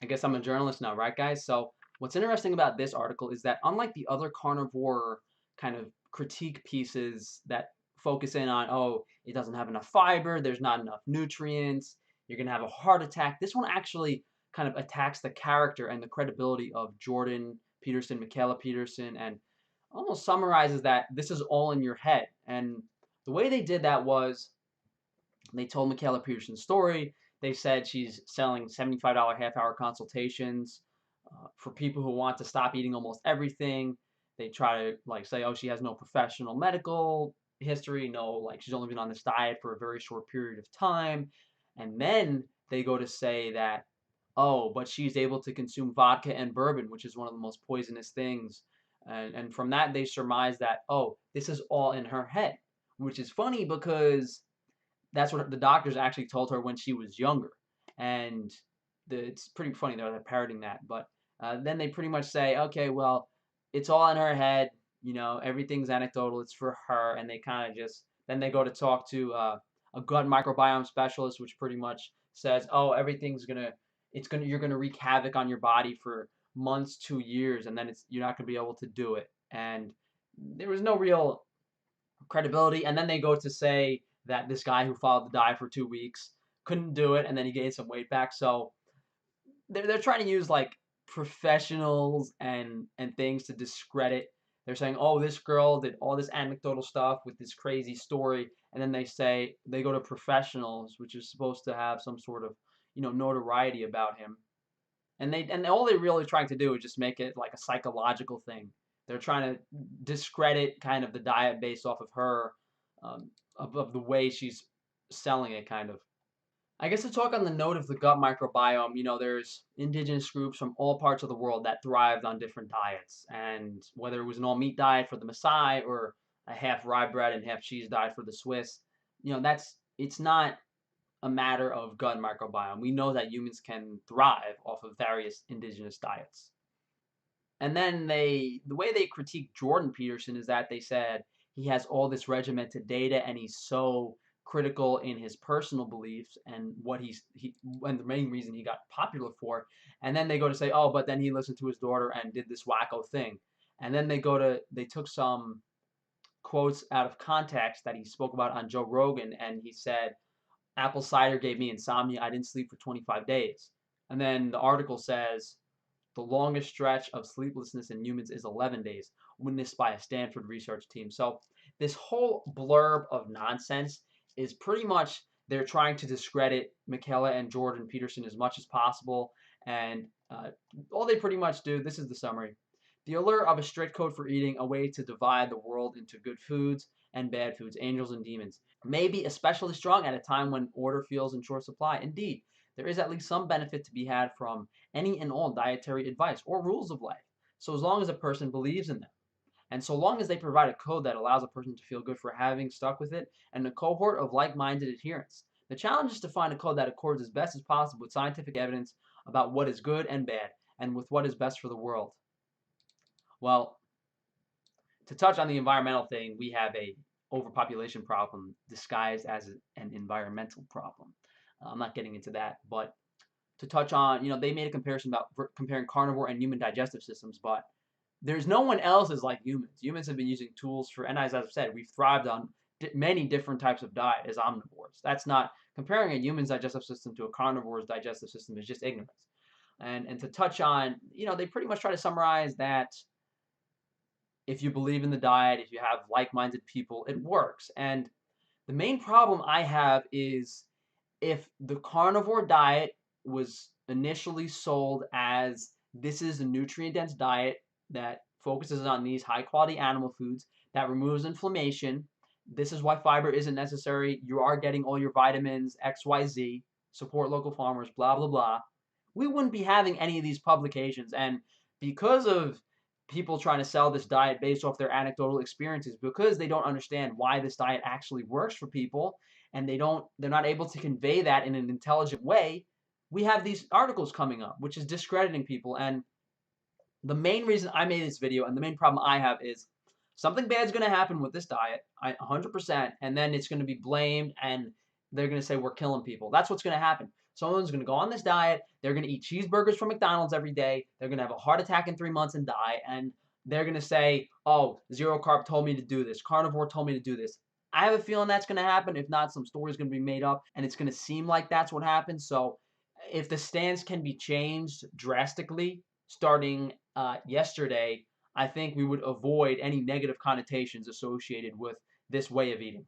I guess I'm a journalist now, right, guys? So what's interesting about this article is that unlike the other carnivore kind of critique pieces that focus in on, oh, it doesn't have enough fiber, there's not enough nutrients, you're gonna have a heart attack. This one actually kind of attacks the character and the credibility of Jordan Peterson, Michaela Peterson, and almost summarizes that this is all in your head. And the way they did that was they told Michaela Peterson's story. They said she's selling $75 half-hour consultations for people who want to stop eating almost everything. They try to like say, oh, she has no professional medical history, no, like she's only been on this diet for a very short period of time. And then they go to say that, oh, but she's able to consume vodka and bourbon, which is one of the most poisonous things. And from that, they surmise that, oh, this is all in her head, which is funny because that's what the doctors actually told her when she was younger. And it's pretty funny they're parroting that. But then they pretty much say, okay, well, it's all in her head. You know, everything's anecdotal. It's for her. And they kind of just then they go to talk to a gut microbiome specialist, which pretty much says, oh, everything's gonna you're gonna wreak havoc on your body for months to years, and then you're not gonna be able to do it. And there was no real credibility. And then they go to say that this guy who followed the diet for 2 weeks couldn't do it, and then he gained some weight back. So they're trying to use like professionals and things to discredit. They're saying, oh, this girl did all this anecdotal stuff with this crazy story, and then they say they go to professionals, which is supposed to have some sort of notoriety about him, and all they're really trying to do is just make it like a psychological thing. They're trying to discredit kind of the diet based off of her, of the way she's selling it, kind of. I guess to talk on the note of the gut microbiome, there's indigenous groups from all parts of the world that thrived on different diets, and whether it was an all meat diet for the Maasai or a half rye bread and half cheese diet for the Swiss, it's not a matter of gut microbiome. We know that humans can thrive off of various indigenous diets. And then the way they critique Jordan Peterson is that they said he has all this regimented data and he's so critical in his personal beliefs and and the main reason he got popular for. And then they go to say, oh, but then he listened to his daughter and did this wacko thing. And then they took some quotes out of context that he spoke about on Joe Rogan, and he said apple cider gave me insomnia. I didn't sleep for 25 days. And then the article says the longest stretch of sleeplessness in humans is 11 days, witnessed by a Stanford research team. So this whole blurb of nonsense is pretty much they're trying to discredit Michaela and Jordan Peterson as much as possible. And all they pretty much do, this is the summary. The allure of a strict code for eating, a way to divide the world into good foods and bad foods, angels and demons, may be especially strong at a time when order feels in short supply. Indeed, there is at least some benefit to be had from any and all dietary advice or rules of life, so as long as a person believes in them. And so long as they provide a code that allows a person to feel good for having stuck with it and a cohort of like-minded adherents. The challenge is to find a code that accords as best as possible with scientific evidence about what is good and bad, and with what is best for the world. Well, to touch on the environmental thing, we have a overpopulation problem disguised as an environmental problem. I'm not getting into that, but to touch on, they made a comparison about comparing carnivore and human digestive systems, but there's no one else is like humans. Humans have been using tools for, and as I've said, we've thrived on many different types of diet as omnivores. That's not comparing a human's digestive system to a carnivore's digestive system is just ignorance. And to touch on, they pretty much try to summarize that if you believe in the diet, if you have like-minded people, it works. And the main problem I have is if the carnivore diet was initially sold as this is a nutrient-dense diet that focuses on these high-quality animal foods, that removes inflammation, this is why fiber isn't necessary, you are getting all your vitamins, XYZ, support local farmers, blah, blah, blah, we wouldn't be having any of these publications. And because of people trying to sell this diet based off their anecdotal experiences, because they don't understand why this diet actually works for people, and they're not able to convey that in an intelligent way, we have these articles coming up which is discrediting people. And the main reason I made this video and the main problem I have is something bad's going to happen with this diet, 100%, and then it's going to be blamed and they're going to say we're killing people. That's what's going to happen. someone's going to go on this diet, they're going to eat cheeseburgers from McDonald's every day, they're going to have a heart attack in 3 months and die, and they're going to say, oh, zero carb told me to do this, carnivore told me to do this. I have a feeling that's going to happen. If not, some story's going to be made up, and it's going to seem like that's what happened. So if the stance can be changed drastically starting yesterday, I think we would avoid any negative connotations associated with this way of eating.